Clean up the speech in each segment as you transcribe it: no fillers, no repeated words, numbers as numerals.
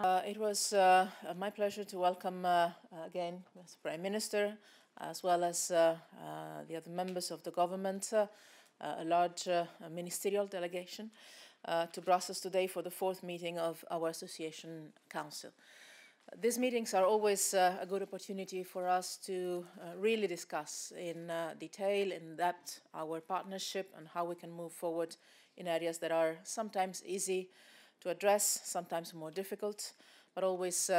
It was my pleasure to welcome again the Prime Minister, as well as the other members of the government, a large ministerial delegation to Brussels today for the fourth meeting of our Association Council. These meetings are always a good opportunity for us to really discuss in detail, in depth, our partnership and how we can move forward in areas that are sometimes easy to address, sometimes more difficult, but always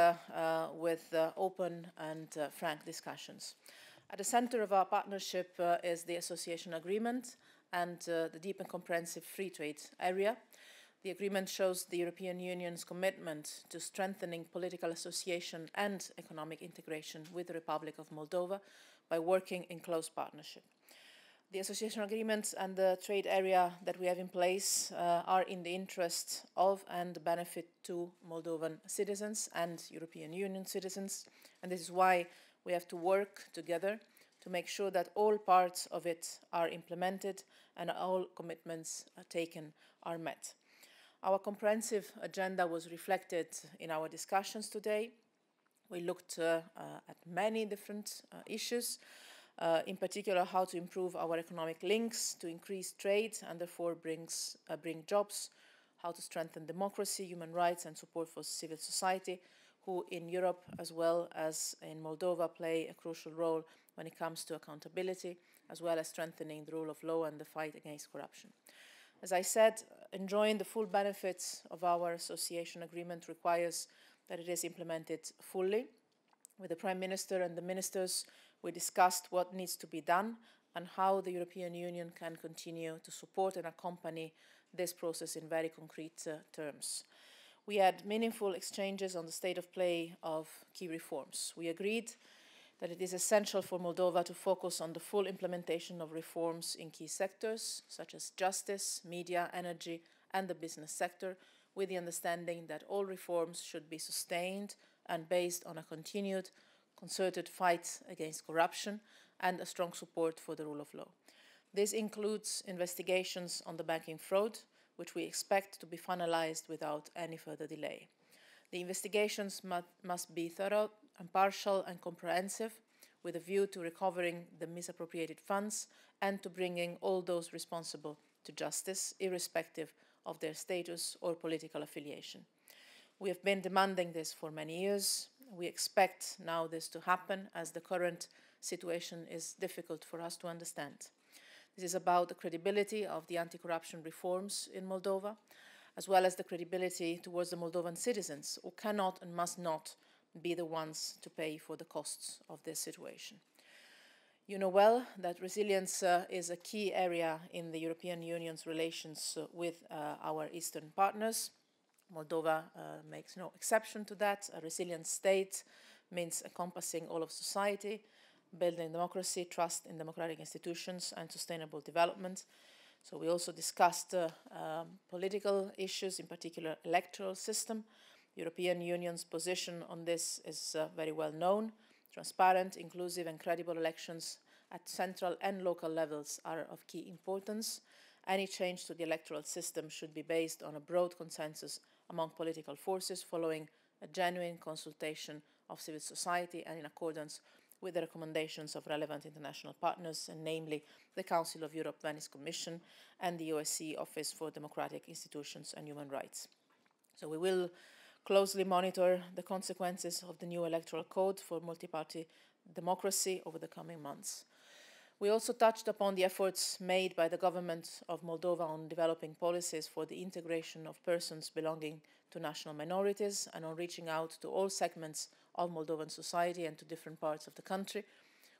with open and frank discussions. At the center of our partnership is the association agreement and the deep and comprehensive free trade area. The agreement shows the European Union's commitment to strengthening political association and economic integration with the Republic of Moldova by working in close partnership. The association agreement and the trade area that we have in place are in the interest of and benefit to Moldovan citizens and European Union citizens, and this is why we have to work together to make sure that all parts of it are implemented and all commitments taken are met. Our comprehensive agenda was reflected in our discussions today. We looked at many different issues, in particular how to improve our economic links, to increase trade and therefore bring jobs, how to strengthen democracy, human rights and support for civil society, who in Europe as well as in Moldova play a crucial role when it comes to accountability, as well as strengthening the rule of law and the fight against corruption. As I said, enjoying the full benefits of our association agreement requires that it is implemented fully. With the Prime Minister and the ministers, we discussed what needs to be done and how the European Union can continue to support and accompany this process in very concrete terms. We had meaningful exchanges on the state of play of key reforms. We agreed that it is essential for Moldova to focus on the full implementation of reforms in key sectors, such as justice, media, energy, and the business sector, with the understanding that all reforms should be sustained and based on a continued, concerted fight against corruption and a strong support for the rule of law. This includes investigations on the banking fraud, which we expect to be finalized without any further delay. The investigations must be thorough, impartial and comprehensive, with a view to recovering the misappropriated funds and to bringing all those responsible to justice, irrespective of their status or political affiliation. We have been demanding this for many years. We expect now this to happen, as the current situation is difficult for us to understand. This is about the credibility of the anti-corruption reforms in Moldova, as well as the credibility towards the Moldovan citizens, who cannot and must not be the ones to pay for the costs of this situation. You know well that resilience is a key area in the European Union's relations with our eastern partners. Moldova makes no exception to that. A resilient state means encompassing all of society, building democracy, trust in democratic institutions and sustainable development. So we also discussed political issues, in particular electoral system. European Union's position on this is very well known. Transparent, inclusive and credible elections at central and local levels are of key importance. Any change to the electoral system should be based on a broad consensus among political forces, following a genuine consultation of civil society and in accordance with the recommendations of relevant international partners, and namely the Council of Europe Venice Commission and the OSCE Office for Democratic Institutions and Human Rights. So we will closely monitor the consequences of the new electoral code for multi-party democracy over the coming months. We also touched upon the efforts made by the government of Moldova on developing policies for the integration of persons belonging to national minorities and on reaching out to all segments of Moldovan society and to different parts of the country.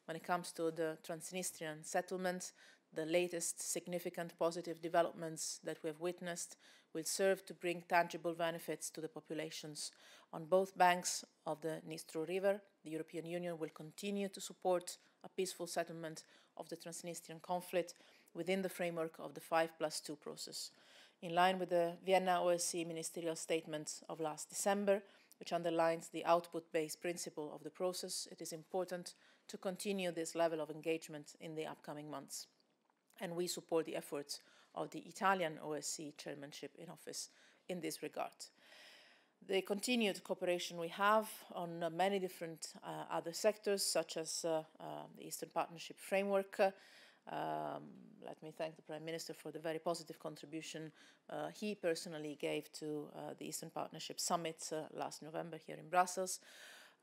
When it comes to the Transnistrian settlement, the latest significant positive developments that we have witnessed will serve to bring tangible benefits to the populations on both banks of the Dnistru River. The European Union will continue to support a peaceful settlement of the Transnistrian conflict within the framework of the 5+2 process. In line with the Vienna OSCE ministerial statement of last December, which underlines the output-based principle of the process, it is important to continue this level of engagement in the upcoming months. And we support the efforts of the Italian OSCE chairmanship in office in this regard. the continued cooperation we have on many different other sectors, such as the Eastern Partnership Framework. Let me thank the Prime Minister for the very positive contribution he personally gave to the Eastern Partnership Summit last November here in Brussels.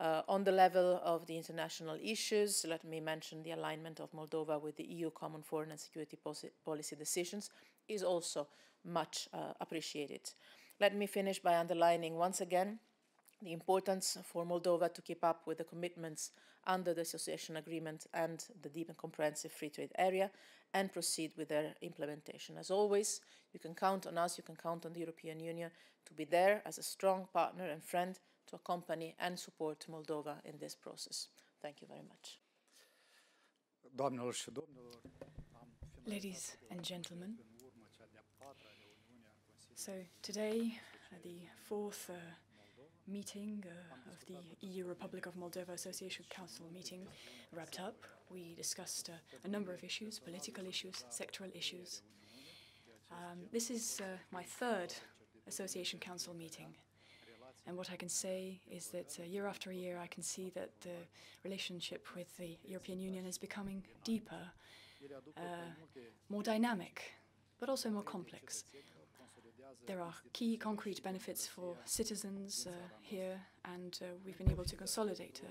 On the level of the international issues, let me mention the alignment of Moldova with the EU common foreign and security policy decisions is also much appreciated. Let me finish by underlining once again the importance for Moldova to keep up with the commitments under the association agreement and the deep and comprehensive free trade area and proceed with their implementation. As always, you can count on us, you can count on the European Union to be there as a strong partner and friend to accompany and support Moldova in this process. Thank you very much. Ladies and gentlemen, so today, the fourth meeting of the EU Republic of Moldova Association Council meeting wrapped up. We discussed a number of issues, political issues, sectoral issues. This is my third Association Council meeting. And what I can say is that year after year, I can see that the relationship with the European Union is becoming deeper, more dynamic, but also more complex. There are key concrete benefits for citizens here, and we've been able to consolidate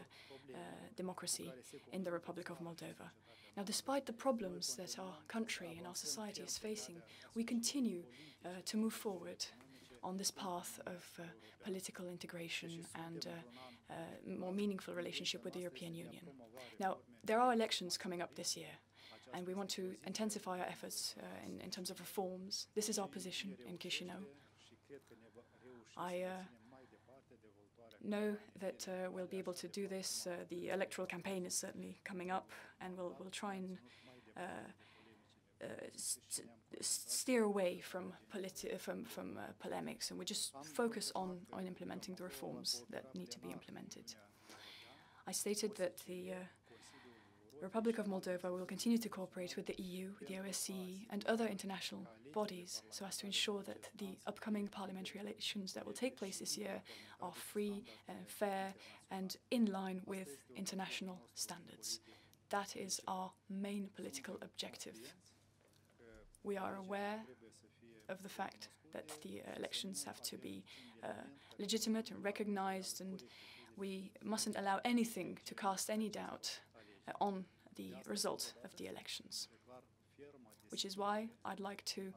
democracy in the Republic of Moldova. Now, despite the problems that our country and our society is facing, we continue to move forward on this path of political integration and more meaningful relationship with the European Union. Now, there are elections coming up this year, and we want to intensify our efforts in terms of reforms. This is our position in Chișinău. I know that we'll be able to do this. The electoral campaign is certainly coming up, and we'll try and steer away from polemics, and we just focus on implementing the reforms that need to be implemented. I stated that the Republic of Moldova will continue to cooperate with the EU, the OSCE, and other international bodies so as to ensure that the upcoming parliamentary elections that will take place this year are free and fair and in line with international standards. That is our main political objective. We are aware of the fact that the elections have to be legitimate and recognized, and we mustn't allow anything to cast any doubt on the result of the elections. Which is why I'd like to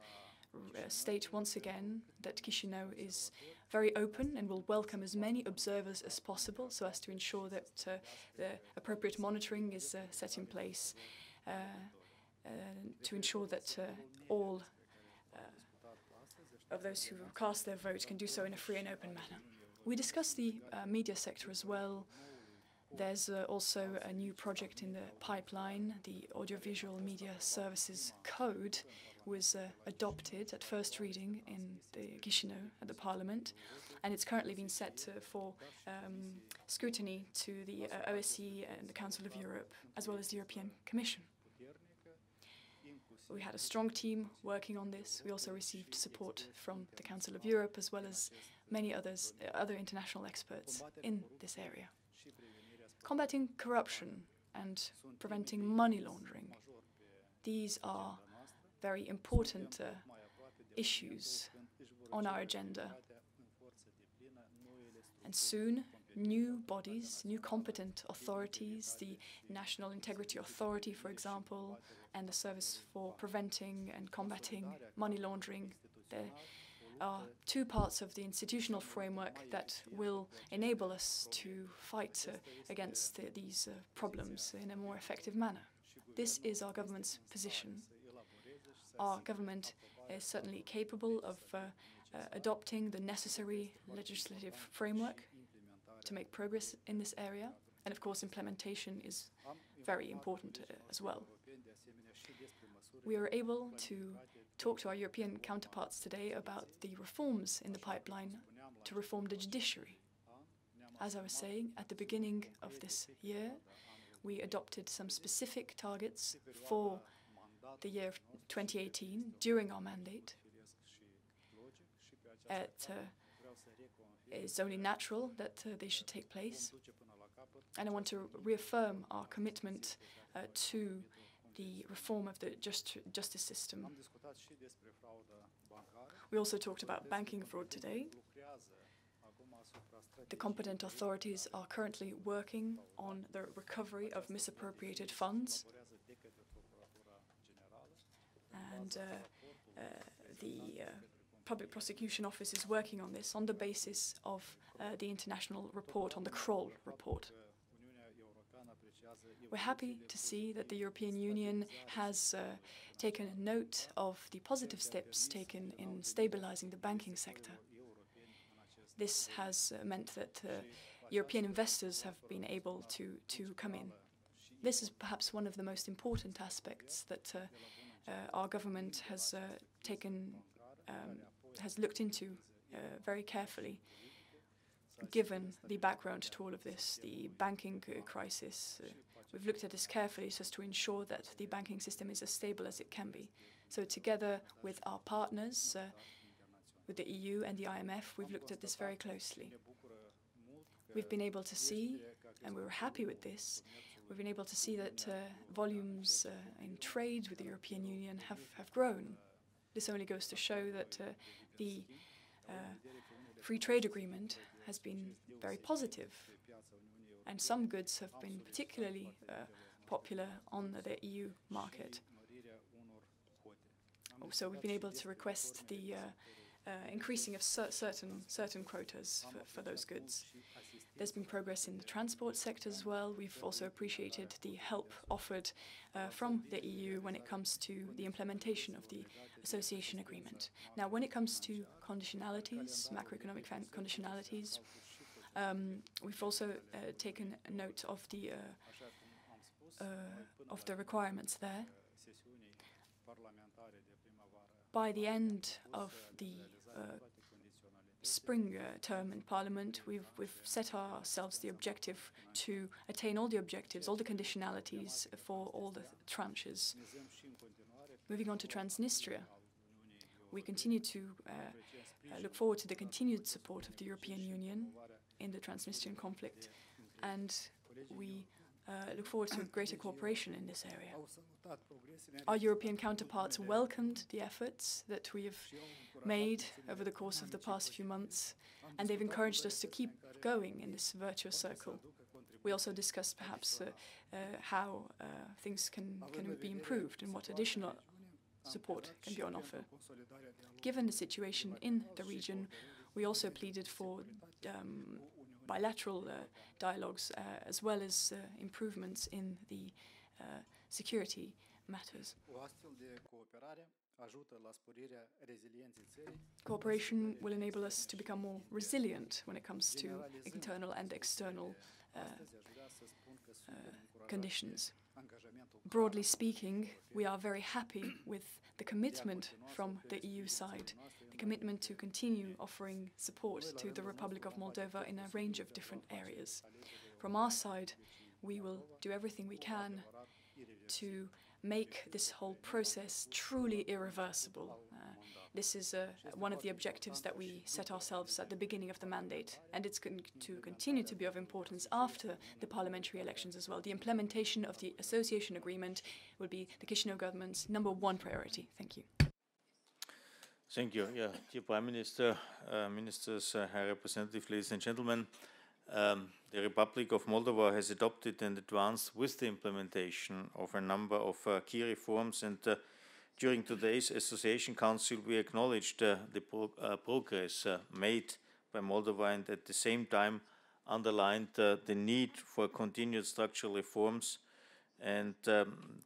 state once again that Chișinău is very open and will welcome as many observers as possible so as to ensure that the appropriate monitoring is set in place to ensure that all of those who cast their vote can do so in a free and open manner. We discussed the media sector as well. There's also a new project in the pipeline. The Audiovisual Media Services Code was adopted at first reading in the Chișinău at the Parliament, and it's currently been set for scrutiny to the OSCE and the Council of Europe, as well as the European Commission. We had a strong team working on this. We also received support from the Council of Europe, as well as many other international experts in this area. Combating corruption and preventing money laundering. These are very important issues on our agenda. And soon, new bodies, new competent authorities, the National Integrity Authority, for example, and the Service for Preventing and Combating Money Laundering, there are two parts of the institutional framework that will enable us to fight against these problems in a more effective manner. This is our government's position. Our government is certainly capable of adopting the necessary legislative framework to make progress in this area, and of course implementation is very important as well. We are able to talk to our European counterparts today about the reforms in the pipeline to reform the judiciary. As I was saying, at the beginning of this year, we adopted some specific targets for the year 2018 during our mandate. At it's only natural that they should take place. And I want to reaffirm our commitment to the reform of the justice system. We also talked about banking fraud today. The competent authorities are currently working on the recovery of misappropriated funds. And the Public Prosecution Office is working on this on the basis of the international report, on the Kroll report. We're happy to see that the European Union has taken note of the positive steps taken in stabilizing the banking sector. This has meant that European investors have been able to come in. This is perhaps one of the most important aspects that our government has has looked into very carefully, given the background to all of this, the banking crisis. We've looked at this carefully so as to ensure that the banking system is as stable as it can be. So together with our partners, with the EU and the IMF, we've looked at this very closely. We've been able to see, and we were happy with this, we've been able to see that volumes in trade with the European Union have grown. This only goes to show that the free trade agreement has been very positive, and some goods have been particularly popular on the EU market. Also, we've been able to request the increasing of certain quotas for those goods. There's been progress in the transport sector as well. We've also appreciated the help offered from the EU when it comes to the implementation of the association agreement. Now, when it comes to conditionalities, macroeconomic conditionalities, we've also taken note of the requirements there. By the end of the spring term in Parliament, we've set ourselves the objective to attain all the objectives, all the conditionalities for all the tranches. Moving on to Transnistria, we continue to look forward to the continued support of the European Union in the Transnistrian conflict, and we look forward to greater cooperation in this area. Our European counterparts welcomed the efforts that we have made over the course of the past few months, and they've encouraged us to keep going in this virtuous circle. We also discussed perhaps how things can be improved and what additional support can be on offer. Given the situation in the region, we also pleaded for bilateral dialogues as well as improvements in the security matters. Cooperation will enable us to become more resilient when it comes to internal and external conditions. Broadly speaking, we are very happy with the commitment from the EU side, the commitment to continue offering support to the Republic of Moldova in a range of different areas. From our side, we will do everything we can to make this whole process truly irreversible. This is one of the objectives that we set ourselves at the beginning of the mandate, and it's going to continue to be of importance after the parliamentary elections as well. The implementation of the association agreement will be the Chișinău government's #1 priority. Thank you. Thank you. Yeah, dear Prime Minister, Ministers, High Representative, ladies and gentlemen, the Republic of Moldova has adopted and advanced with the implementation of a number of key reforms, and during today's Association Council we acknowledged the progress made by Moldova, and at the same time underlined the need for continued structural reforms, and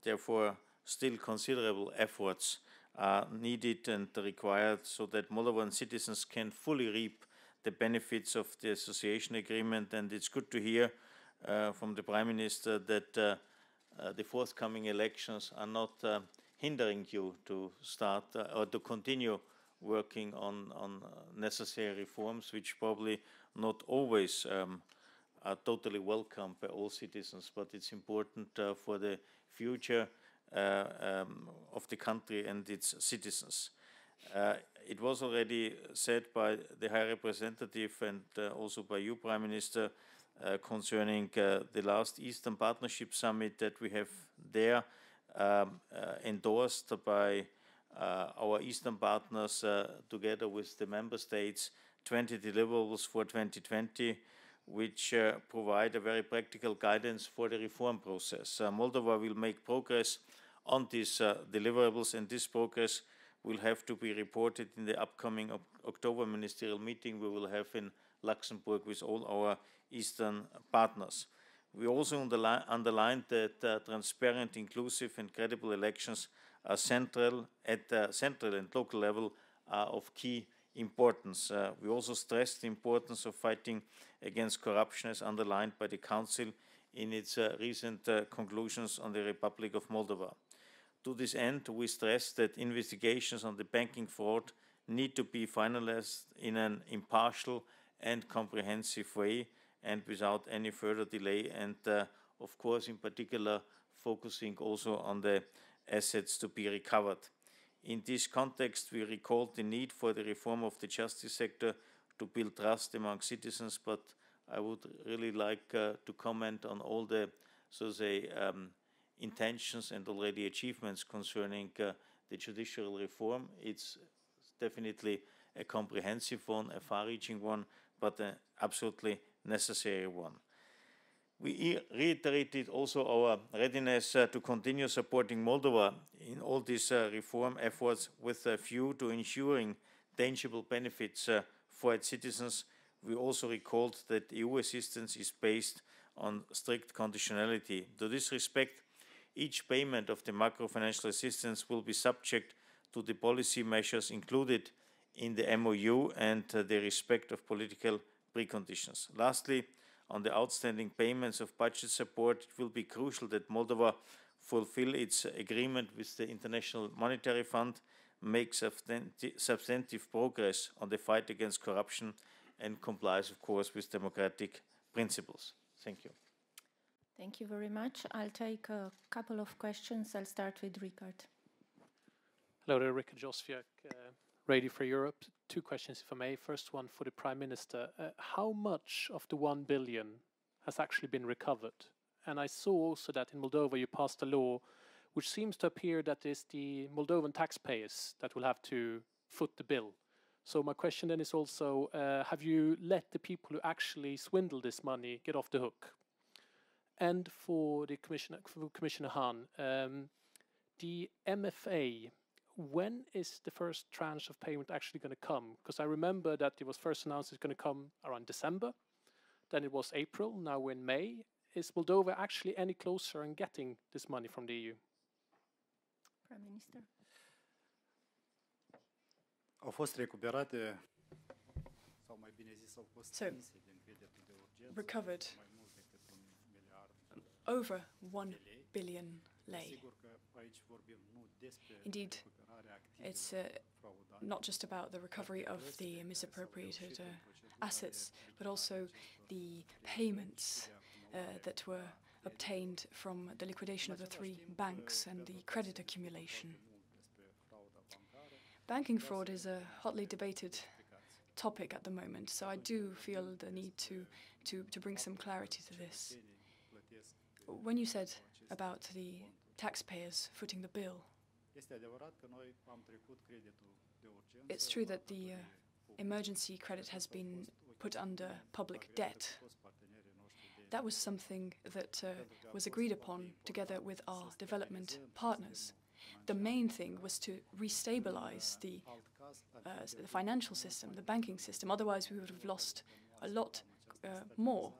therefore still considerable efforts are needed and required so that Moldovan citizens can fully reap the benefits of the association agreement. And it's good to hear from the Prime Minister that the forthcoming elections are not hindering you to start or to continue working on necessary reforms, which probably not always are totally welcome by all citizens, but it's important for the future of the country and its citizens. It was already said by the High Representative and also by you, Prime Minister, concerning the last Eastern Partnership Summit that we have there, endorsed by our Eastern partners together with the Member States, 20 deliverables for 2020, which provide a very practical guidance for the reform process. Moldova will make progress on these deliverables, and this progress will have to be reported in the upcoming October ministerial meeting we will have in Luxembourg with all our Eastern partners. We also underlined that transparent, inclusive and credible elections are central at central and local level are of key importance. We also stressed the importance of fighting against corruption as underlined by the Council in its recent conclusions on the Republic of Moldova. To this end, we stressed that investigations on the banking fraud need to be finalized in an impartial and comprehensive way and without any further delay, and of course in particular focusing also on the assets to be recovered. In this context, we recalled the need for the reform of the justice sector to build trust among citizens, but I would really like to comment on all the, so to say, intentions and already achievements concerning the judicial reform. It's definitely a comprehensive one, a far-reaching one, but an absolutely necessary one. We reiterated also our readiness to continue supporting Moldova in all these reform efforts with a view to ensuring tangible benefits for its citizens. We also recalled that EU assistance is based on strict conditionality. To this respect, each payment of the macro-financial assistance will be subject to the policy measures included in the MOU and the respect of political preconditions. Lastly, on the outstanding payments of budget support, it will be crucial that Moldova fulfill its agreement with the International Monetary Fund, make substantive progress on the fight against corruption, and complies, of course, with democratic principles. Thank you. Thank you very much. I'll take a couple of questions. I'll start with Richard. Hello there, Richard Josviak, Radio for Europe. Two questions, if I may. First one for the Prime Minister. How much of the 1 billion has actually been recovered? And I saw also that in Moldova you passed a law which seems to appear that it's the Moldovan taxpayers that will have to foot the bill. So my question then is also, have you let the people who actually swindle this money get off the hook? And for the Commissioner Hahn, the MFA, when is the first tranche of payment actually going to come? Because I remember that it was first announced it's going to come around December, then it was April, now we're in May. Is Moldova actually any closer in getting this money from the EU? Prime Minister. Au fost recuperate, sau mai bine zis, au fost emise din creditul de urgență, recovered mai mult decât 1 miliard over 1 billion lei. Sigur că aici vorbim nu despre Indeed, recuperarea it's activelor fraudate, not just about the recovery of the misappropriated assets, but also the payments that were obtained from the liquidation of the 3 banks and the credit accumulation. Banking fraud is a hotly debated topic at the moment, so I do feel the need to bring some clarity to this. When you said about the taxpayers footing the bill, it's true that the emergency credit has been put under public debt. That was something that was agreed upon together with our development partners. The main thing was to restabilize the financial system, the banking system. Otherwise, we would have lost a lot more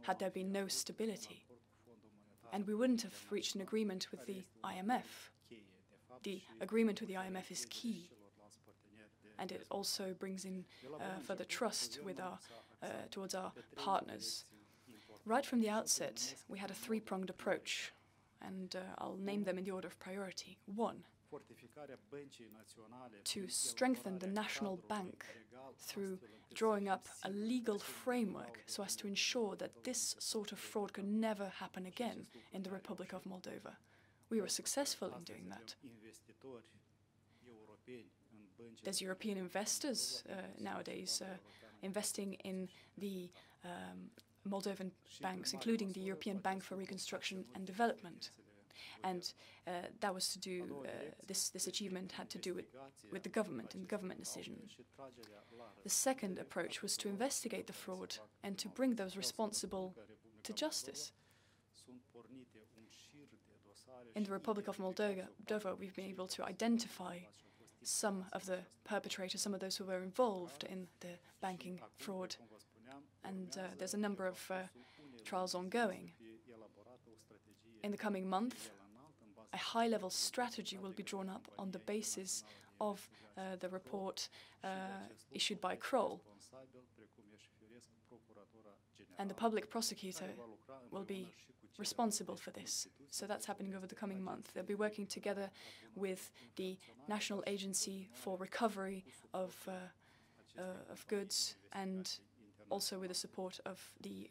had there been no stability. And we wouldn't have reached an agreement with the IMF. The agreement with the IMF is key. And it also brings in further trust with towards our partners. Right from the outset, we had a 3-pronged approach, and I'll name them in the order of priority. 1, to strengthen the national bank through drawing up a legal framework so as to ensure that this sort of fraud could never happen again in the Republic of Moldova. We were successful in doing that. there's European investors nowadays investing in the Moldovan banks, including the European Bank for Reconstruction and Development. And that was to do, this achievement had to do with the government and government decision. The second approach was to investigate the fraud and to bring those responsible to justice. In the Republic of Moldova, we've been able to identify some of the perpetrators, some of those who were involved in the banking fraud. And there's a number of trials ongoing. In the coming month, a high-level strategy will be drawn up on the basis of the report issued by Kroll. And the public prosecutor will be responsible for this. So that's happening over the coming month. They'll be working together with the National Agency for Recovery of Goods and also with the support of the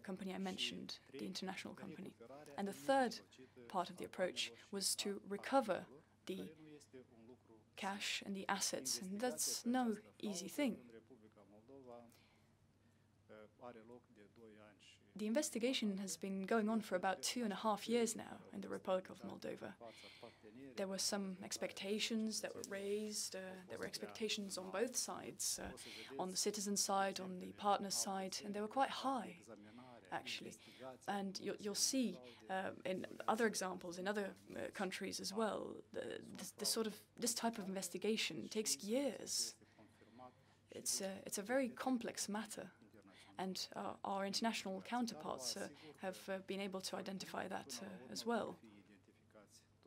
company I mentioned, the international company. And the third part of the approach was to recover the cash and the assets, and that's no easy thing. The investigation has been going on for about 2.5 years now in the Republic of Moldova. There were some expectations that were raised. There were expectations on both sides, on the citizen side, on the partner side, and they were quite high, actually. And you'll see in other examples in other countries as well, this type of investigation takes years. It's a very complex matter. And our international counterparts have been able to identify that as well.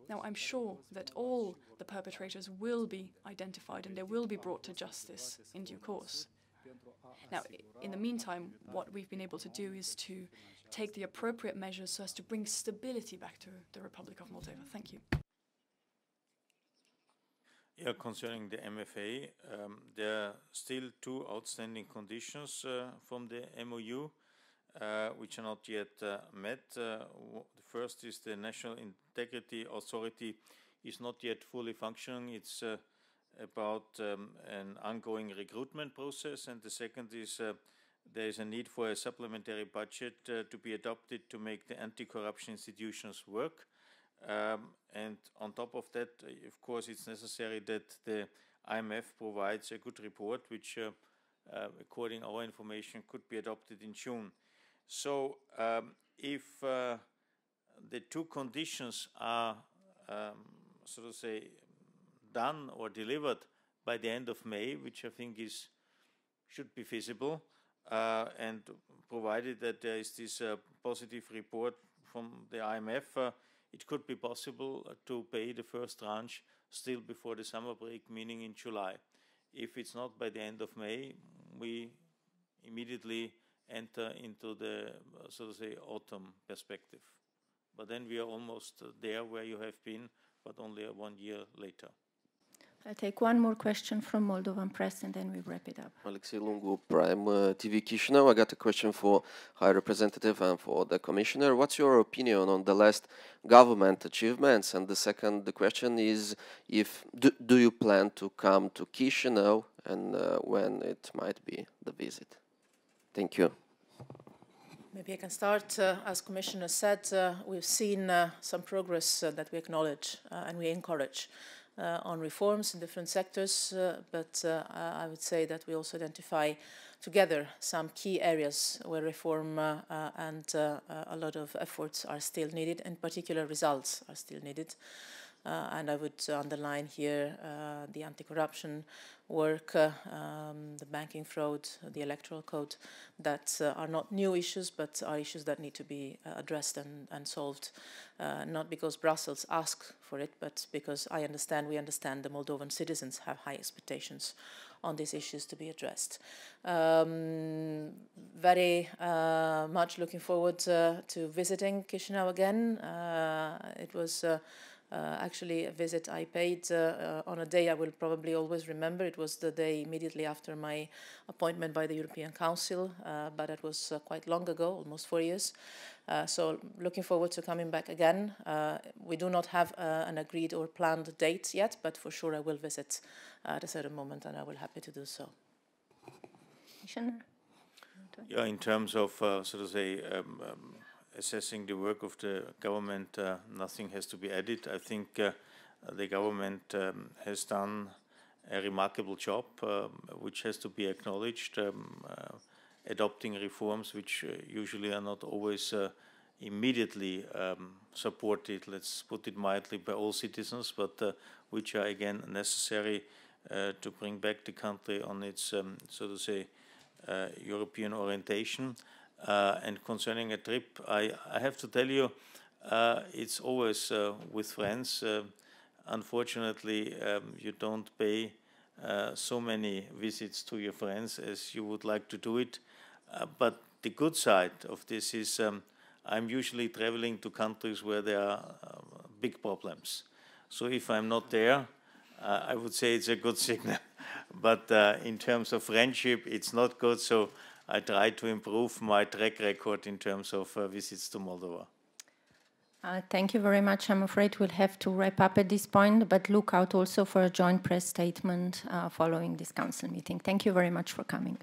Now, I'm sure that all the perpetrators will be identified and they will be brought to justice in due course. Now, in the meantime, what we've been able to do is to take the appropriate measures so as to bring stability back to the Republic of Moldova. Thank you. Yeah, concerning the MFA, there are still 2 outstanding conditions from the MOU, which are not yet met. The first is the National Integrity Authority is not yet fully functioning. It's about an ongoing recruitment process. And the second is there is a need for a supplementary budget to be adopted to make the anti-corruption institutions work. And on top of that, of course, it's necessary that the IMF provides a good report, which, according to our information, could be adopted in June. So if the 2 conditions are, so to say, done or delivered by the end of May, which I think should be feasible, and provided that there is this positive report from the IMF, it could be possible to pay the first tranche still before the summer break, meaning in July. If it's not by the end of May, we immediately enter into the, so to say, autumn perspective. But then we are almost there where you have been, but only 1 year later. I'll take one more question from Moldovan press and then we wrap it up. Alexei Lungu, Prime TV Chișinău. I got a question for High Representative and for the Commissioner. What's your opinion on the last government achievements? And the question is, do you plan to come to Chișinău and when it might be the visit? Thank you. Maybe I can start. As Commissioner said, we've seen some progress that we acknowledge and we encourage. On reforms in different sectors, but I would say that we also identify together some key areas where reform and a lot of efforts are still needed, in particular results are still needed. And I would underline here the anti-corruption work, the banking fraud, the electoral code, that are not new issues, but are issues that need to be addressed and solved, not because Brussels asks for it, but because we understand the Moldovan citizens have high expectations on these issues to be addressed. Very much looking forward to visiting Chișinău again. It was actually a visit I paid on a day I will probably always remember. It was the day immediately after my appointment by the European Council, but it was quite long ago, almost 4 years. So looking forward to coming back again. We do not have an agreed or planned date yet, but for sure I will visit at a certain moment, and I will be happy to do so. Yeah, in terms of, so to say, assessing the work of the government, nothing has to be added. I think the government has done a remarkable job, which has to be acknowledged, adopting reforms which usually are not always immediately supported, let's put it mildly, by all citizens, but which are again necessary to bring back the country on its, so to say, European orientation. And concerning a trip, I have to tell you, it's always with friends. Unfortunately, you don't pay so many visits to your friends as you would like to do it. But the good side of this is I'm usually traveling to countries where there are big problems. So if I'm not there, I would say it's a good signal. But in terms of friendship, it's not good. So I try to improve my track record in terms of visits to Moldova. Thank you very much. I'm afraid we'll have to wrap up at this point, but look out also for a joint press statement following this council meeting. Thank you very much for coming.